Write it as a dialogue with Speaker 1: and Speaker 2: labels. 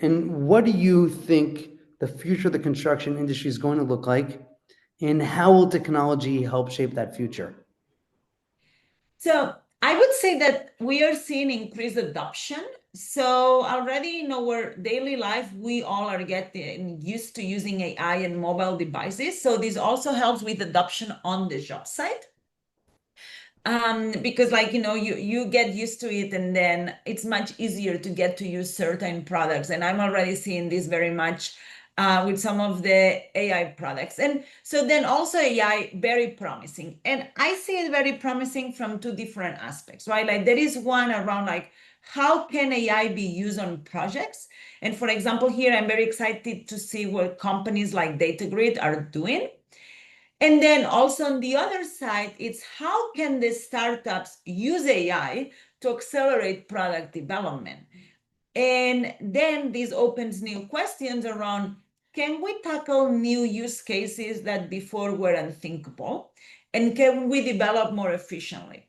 Speaker 1: And what do you think the future of the construction industry is going to look like? And how will technology help shape that future?
Speaker 2: So I would say that we are seeing increased adoption. So already in our daily life, we all are getting used to using AI and mobile devices. So this also helps with adoption on the job site. Because like, you get used to it and then it's much easier to get to use certain products. And I'm already seeing this very much with some of the AI products. And so then also AI, very promising. And I see it very promising from two different aspects, right? Like there is one around like, how can AI be used on projects? And for example, here, I'm very excited to see what companies like DataGrid are doing. And then also on the other side, it's how can the startups use AI to accelerate product development? And then this opens new questions around, can we tackle new use cases that before were unthinkable? And can we develop more efficiently?